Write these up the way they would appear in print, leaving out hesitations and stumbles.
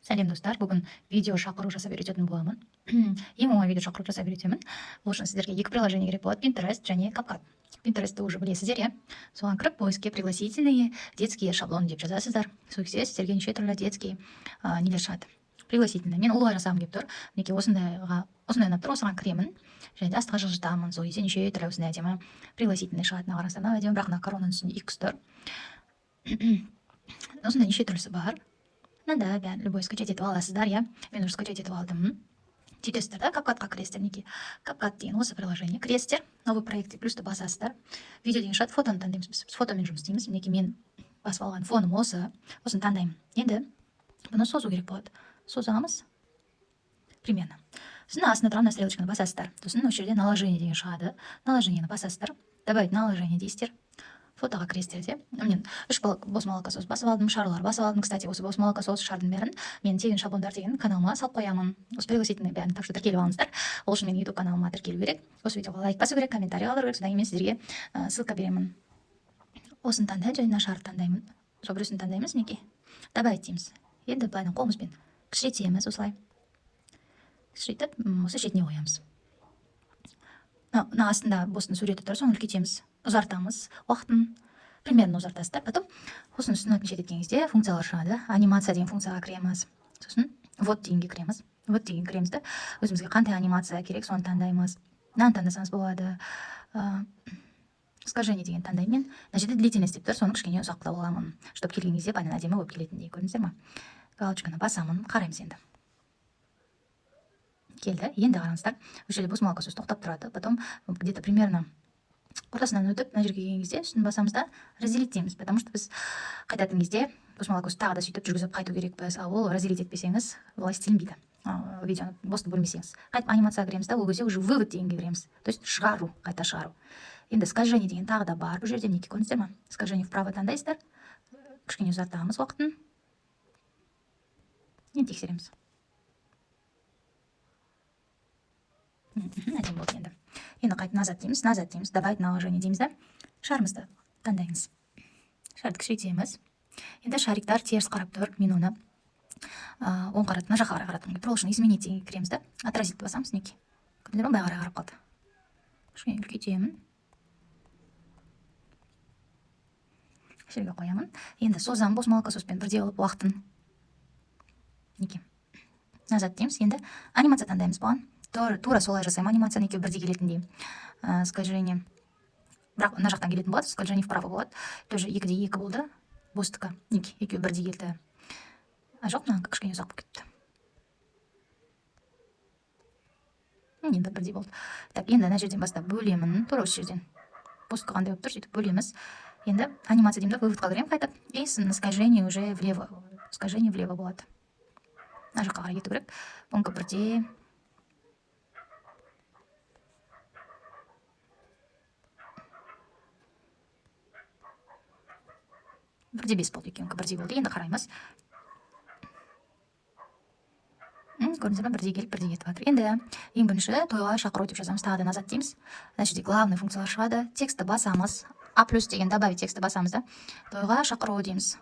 Сәлем достар, бүгін видео шақыру жасап үйрететін боламын. Ең оңай видео шақыру жасап үйретемін. Ол үшін сіздерге екі приложение керек болады: Pinterest және CapCut. Pinterest'ті уже білесіздер, иә? Соған кіріп, поиске пригласительные детские шаблоны деп жазасыздар. сөйтсе сіздерге неше түрлі детский нелер шығады. Пригласительный. Мен олай жасағым келіп тұр. Мінекей осындай ұнап тұр, осыған кіремін. Және де астыға жылжытамын. Сол кезде неше түрлі осындай әдемі пригласительный шығады. Қараңыздар, мына әдемі, бірақ мына коронаның үстінде X тұр. Осындай неше түрлісі бар. Надо, любой скачать етіп аласыздар, иә? Мен уже скачать етіп алдым. Сөйтесіздер да, CapCutқа кіресіздер. Мінекей CapCut деген осы приложение. Кіресіздер, новый проект плюсты басасыздар. Видео деген шығады, фотоны таңдаймыз. Біз фотомен жұмыс істейміз. Мінекей мен басып алған фоным осыны таңдаймын. Енді бұны созу керек болады. Созамыз примерно. Сосын астына тұрған стрелочканы басасыздар. Сосын осы жерде наложение деген шығады. Наложениені басасыздар. Добавить наложение дейсіздер. Фотоға кіресіздер де. Мен 3 бос молокосос басып алдым, шарлар басып алдым. Кстати, осы бос молокосос шардың бәрін мен тегін шаблондар деген каналыма салып қоямын. Осы пригласительный бәрін, так что тіркеліп алыңыздар. Ол үшін мен YouTube каналыма тіркелу керек. Осы видеоға лайк басу керек, комментарий қалдыру керек. Содан кейін мен сіздерге ссылка беремін. Осыны таңдаймын, және шарды таңдаймын. Сол біреусін таңдаймыз, мінекей. Добавить дейміз. Енді былайдан қолымызбен кішірейтеміз, осылай. Кішірейтіп, осы шетіне қоямыз. Мына астында бостың суреті тұр, соны үлкейтеміз, ұзартамыз, уақытын примерно ұзартасыздар. Потом осының үстін отмечать еткен кезде функциялар шығады. Анимация деген функцияға кіреміз. Сосын вот дегенге кіреміз. Вот деген кіреміз де, өзімізге қандай анимация керек, соны таңдаймыз. Мынаны таңдасаңыз болады. Искажение деген таңдаймын мен. Мына жерде длительность деп тұр, соны кішкене ұзақтап аламын, чтобы келген кезде банан әдемі болып келетіндей. Көрдіңіздер ма? Галочканы басамын, қараймыз енді. Келді. Енді қараңыздар, осы жерде бос молокосос тоқтап тұрады. Потом где-то примерно ортасынан өтіп, мына жерге келген кезде үстін басамыз да разделить дейміз, потому что біз қайтатын кезде бос молокосос тағы да сөйтіп жүргізіп қайту керекпіз. Ал ол разделить етпесеңіз, олай істелінбейді. Видеоны босты бөлмесеңіз. Қайтып анимацияға кіреміз да, ол кезде уже вывод дегенге кіреміз. То есть шығару, қайта шығару. Енді искажение деген тағы да бар. Бұл жерде неке көрдіңіздер ма? Искажение вправо таңдайсыздар. Кішкене ұзартамыз уақытын. Енді тексереміз. Әдем болды енді. Енді қайтып назад дейміз, добавить наложение дейміз да. Шарымызды таңдаймыз. Шарды кішірейтеміз. Енді шариктар теріс қарап тұр. Мен оны оң қаратып, мына жаққа қарай қаратқым келіп тұр. Ол үшін изменить деген кіреміз да. Отразить басамыз, неке. Көрдіңіздер ма? Бай қарай қарап қалды. Кішкене үлкейтемін. Жерге қоямын. Енді созам бос молокососпен бірдей алып уақытын. Неке. Назад дейміз. Енді анимация таңдаймыз бұған. Тура солай жасаймын, анимацияны екеуі бірдей келетіндей. Скольжение. Бірақ мына жақтан келетін болады, скольжение вправо болады. Тоже 2-2 болды. Бостыққа неке, екеуі бірдей келді. Жоқ, мынаған кішкене ұзақ болып кетті. Енді бірдей болды. Так, енді ана жерден бастап бөлемін. Тура осы жерден. Бостыққа қандай болып тұр, сөйтіп бөлеміз. Енді анимация деймін, выводқа кіремін қайтып. И скольжение уже влево. Скольжение влево болады. Мына жаққа қарай кету керек. Бұныңқы бірдей. Бірде 5 болды екен, бірдей болды. Енді қараймыз. Көрдіңіздер ме? Бірдей келіп, бірдей кетіп жатыр. Енді ең бірінші тойға шақыру деп жазамыз. Тағы да назад дейміз. Мына жерде главный функциялар шығады. Тексті басамыз. А+ деген добавить тексті басамыз да. Тойға шақыру дейміз.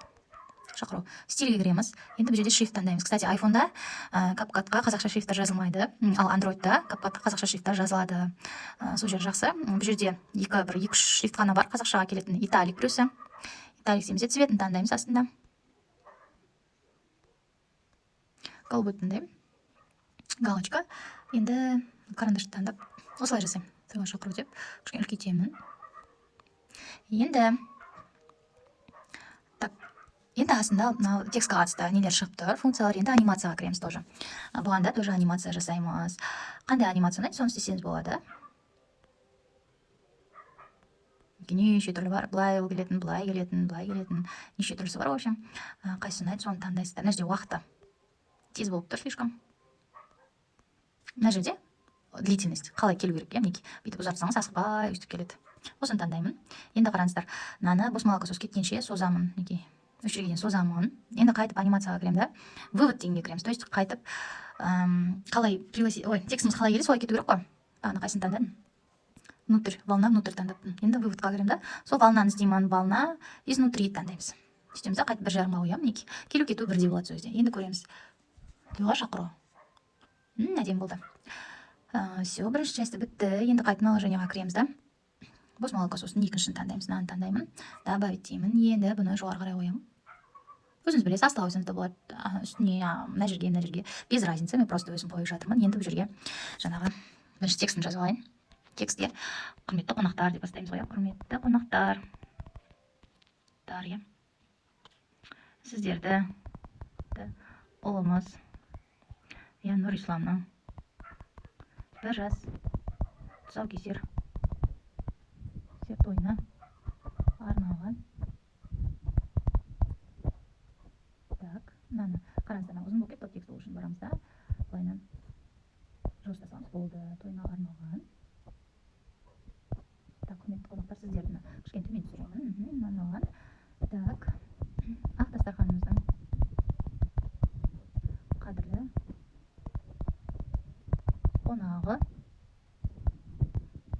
Шақыру. Стильге кіреміз. Енді бұл жерде шрифт таңдаймыз. Кстати, айфонда CapCutқа қазақша шрифттер жазылмайды. Ал Androidта CapCutқа қазақша шрифттер жазылады. Сол жер жақсы. Бұл жерде екі шрифт қана бар. Қазақшаға келетін италик плюсы. Италик дейміз. Цветін таңдаймыз астында. Голубой таңдаймын. Галочка. Енді карандашты таңдап осылай жасаймын. Тойға шақыру деп. Кішкене үлкейтемін. Енді астында текстқа қатысты нелер шығып тұр, функциялар. Енді анимацияға кіреміз тоже. Бұған да тоже анимация жасаймыз. Қандай анимация ұнайды, соны істесеңіз болады. Неше түрлі бар, былай келетін, былай келетін. Неше түрлісі бар, в общем. Қайсысы ұнайды, соны таңдайсыздар. Мына жерде уақыты тез болып тұр слишком. Мына жерде длительность қалай келу керек, мінекей. Бүйтіп ұзартсаңыз асықпай өстіп келеді. Осыны таңдаймын. Енді қараңыздар, мынаны бос молокосос кеткенше созамын, мінекей. Үш жерге дейін созамын. Енді қайтып анимацияға кіремін да. Вывод дегенге кіреміз. То есть қайтып қалай текстіміз қалай келеді, солай кету керек қой. Бағана қайсысын таңдадым? Волна внутрь таңдаппын. Енді выводқа кіремін да. Сол волнаны іздеймін, волна изнутри таңдаймыз. Сөйтеміз да, қайтып 1,5 қоямын, мінекей. Келу кету бірдей болады сөзде. Енді көреміз. тойға шақыру. Әдемі болды. Все, бірінші часть бітті. Енді қайта наложениеға кіреміз да. Бос молоко сосын екіншісін таңдаймыз. Мынаны таңдаймын. Добавить деймін. Енді бұны жоғары қарай қоямын. Өзіңіз білесіз, астыға қойсаңыз да болады. Үстіне, мына жерге. Без разницы, мен просто өзім қойып жатырмын. Енді бұл жерге жаңағы бірінші текстін жазып алайын. Текстке құрметті қонақтар деп бастаймыз ғой. Құрметті қонақтар. Сіздерді ұлымыз Нұрисламның бір жас тұсаукесер тойына арналған. Так, мынаны қараңыздар, ұзын болып кетті, текст үшін барамыз да. Былайынан жостасаңыз болды, тойына арналған. Так, құрметті қонақтар, сіздерді кішкене төмен түсіремін. Арналған. Так, ақ дастарханымыздың қадірлі қонағы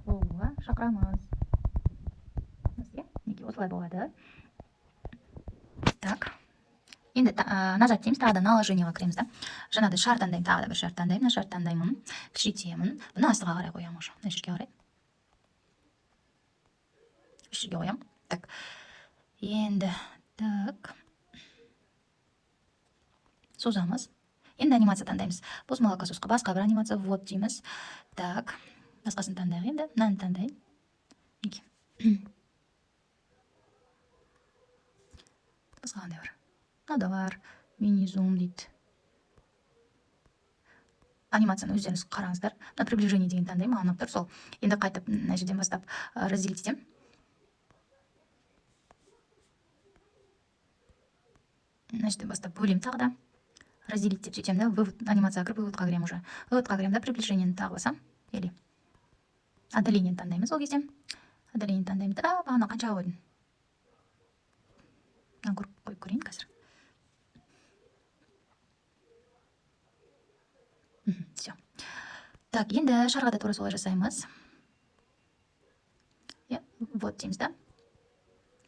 болуға шақырамыз. Осылай болады. Так, енді назад дейміз, тағы да наложениеға кіреміз да. Жаңағыдай шар таңдаймын, тағы да бір шар таңдаймын. Мына шар таңдаймын, кішірейтемін. Бұны астыға қарай қоямын уже. Мына жерге қарай. Үш жерге қоямын. Так, енді так созамыз. Енді анимация таңдаймыз. Бос молокососқа басқа бір анимация вот дейміз. Так, басқасын таңдайық енді. Мынаны таңдайын. Басқа қандай бар? Мынада бар. Мини-зум дейді. Анимацияны өздеріңіз қараңыздар. Мына приближение деген таңдаймын. Маған ұнап тұр. Сол енді қайтып мына жерден бастап разделить етемін. Мына жерден бастап бөлем тағы да. Разделить деп сөйтем да. Вывод анимацияға кіріп выводқа кірем уже. Выводқа кірем да, приближениені тағы басам. Или отдалениені таңдаймыз ол кезде. Отдалениені таңдаймын да, бағана қаншаға қойдым? Қойып көрейін қазір. Все. Так, енді шарға да тура солай жасаймыз. Вот дейміз да.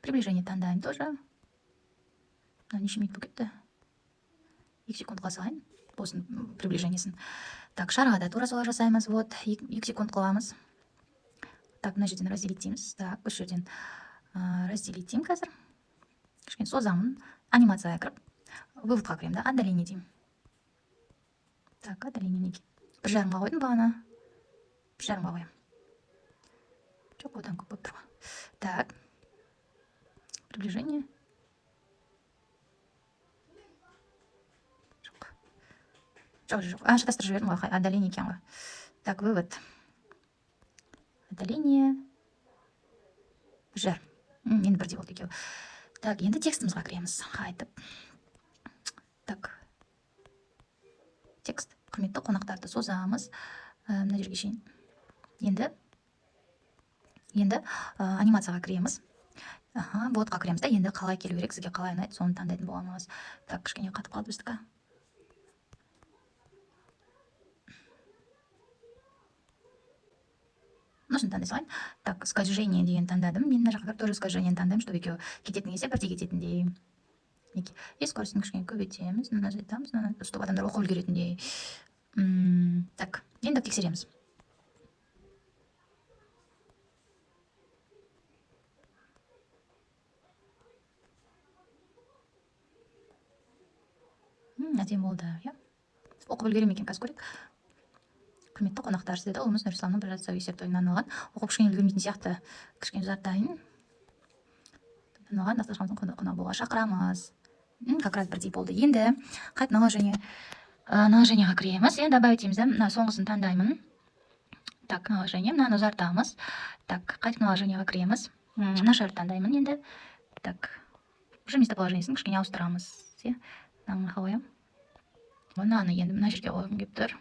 Приближение таңдаймын тоже. Неше минут болып кетті? 2 секундқа салайын. Болсын приближениесін. Так, шарға да тура солай жасаймыз. Вот, 2 секунд қыламыз. Так, мына жерден разделить дейміз. Так, бұл жерден разделить деймін қазір. Кішкене созамын. Анимацияға кіріп, выводқа кірем да, отдаление деймін. Так, отдаление неге? 1,5-ға қойдым бағана. 1,5-ға қоям. Жоқ, одан көп болып тұр. Так, приближение. Жоқ. Шатастырып жібердім ғой, отдаление екен ғой. Так, вывод. Отдаление. 1,5. Енді бірдей болды екеуі. Так, енді текстімізға кіреміз. Қайтып. Так. Текст. Құрметті қонақтарды созамыз. Мына жерге шейін. Енді анимацияға кіреміз. Ботқа кіреміз да. Енді қалай келу керек, сізге қалай ұнайды, соны таңдайтын боламыз. Так, кішкене қатып қалды біздікі. Мынашын таңдай салайын. Так, скольжение деген таңдадым. Мен мына жаққа тоже скольжение таңдаймын, чтобы екеуі кететін кезде бірдей кететіндей. И скоростын кішкене көбейтеміз. Мына айтамыз, чтобы адамдар оқып үлгеретіндей. Так, енді тексереміз. Әдемі болды, иә. Оқып үлгерем екен, қазір көрейік. Құрметті қонақтар, сіздерді ұлымыз Нұрисламның бір жас тұсаукесер тойына арналған. Оқып кішкене үлгермейтін сияқты кішкене жатайын. Арналған дастарханымыздың қонағы болуға шақырамыз. Как раз бірдей болды. Енді қайта наложениеға кіреміз. Енді добавить етеміз. Мына соңғысын таңдаймын. Так, наложение. Мынаны ұзартамыз. Так, қайта наложениеға кіреміз. Мына шар таңдаймын енді. Так, уже местоположениесін кішкене ауыстырамыз. Мынаны қоямын. Мынаны енді мына жерге қойғым келіп тұр.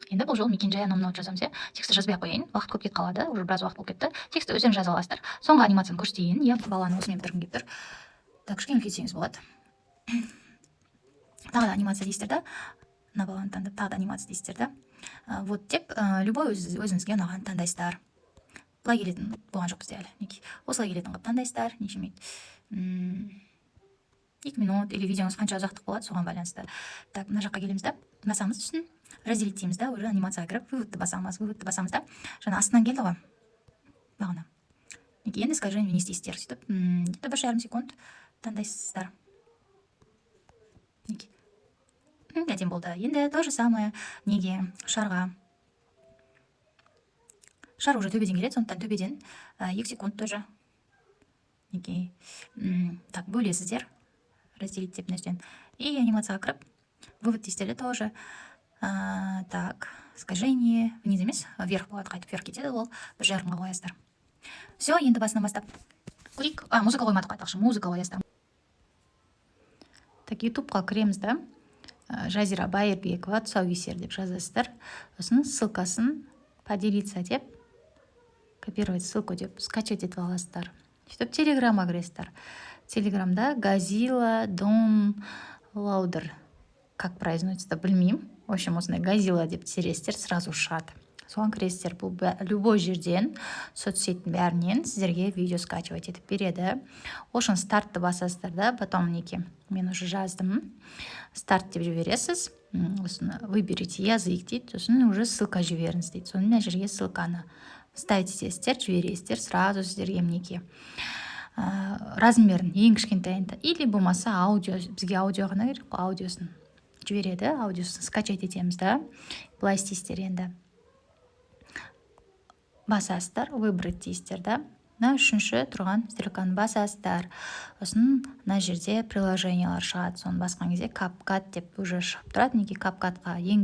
Енді бұл жол мекен-жай анау жазамыз, иә. Тексті жазбай ақ қояйын. Уақыт көп кетіп қалады. Уже біраз уақыт болып кетті. Тексті өздерің жаза аласыздар. Соңғы анимацияны көрсетейін. Иә, баланы осымен бітіргім келіп тұр. Так, кішкене үлкейтсеңіз болады. Тағы да анимация дейсіздер да. Мына баланы таңдап, тағы да анимация дейсіздер да. Вот деп, любой өзіңізге ұнаған таңдайсыздар. Былай келетін болған жоқ бізде әлі. Осылай келетін қылып таңдайсыздар. Неше минут. 2 минут или видеоңыз қанша ұзақтық болады соған байланысты. Так, мына жаққа келеміз да, басамыз үстін, разделить дейміз да, уже анимацияға кіріп, выводты басамыз да, жаңа астынан келді ғой, бағана. Неге енді искажение не істейсіздер, сөйтіп, где-то 1,5 секунд таңдайсыздар. Неге? Әдем болды. Енді то же самое неге шарға. Шар уже төбеден келеді, сондықтан төбеден 2 секунд тоже. Неге? Так, бөлесіздер. Разделить деп нәрседен. И анимацияға кіріп, вывод дейсіздер тоже. Так, искажение вниз емес, вверх болады, қайтып вверх кетеді, ол 1,5-ға қоясыздар. Все, енді басынан бастап көрейік. Музыка қоймадық, айтпақшы, музыка қоясыздар. Так, ютубқа кіреміз да. Жазира Байырбекова тұсаукесер деп жазасыздар. Сосын ссылкасын поделиться деп, копировать ссылку деп скачать етіп аласыздар. Сөйтіп телеграмға кіресіздер. Телеграмда Газила Дон Лаудер, как произносится, білмеймін. В общем, осындай Газила деп тересіздер, сразу шығады. Соған кіресіздер. Бұл любой жерден, соцсеттің бәрінен сіздерге видео скачивать етіп береді. Ошын стартты басасыздар да, потом неке. Мен уже жаздым. Старт деп жібересіз. Выберите язык дейді. Сосын уже ссылка жіберіңіз дейді. Соның мына жерге ссылканы ставить етесіздер, жібересіздер, сразу сіздерге мінеке. Размерін ең кішкентайында или болмаса аудио, бізге аудио ғана керек, аудиосын жібереді, аудиосын скачать етеміз да. Былай істейсіздер енді. Басасыздар, выбрать дейсіздер да. Мына үшінші тұрған стрелканы басасыздар. Сосын мына жерде приложениялар шығады. Соны басқан кезде CapCut деп уже шығып тұрады. Неге CapCutқа ең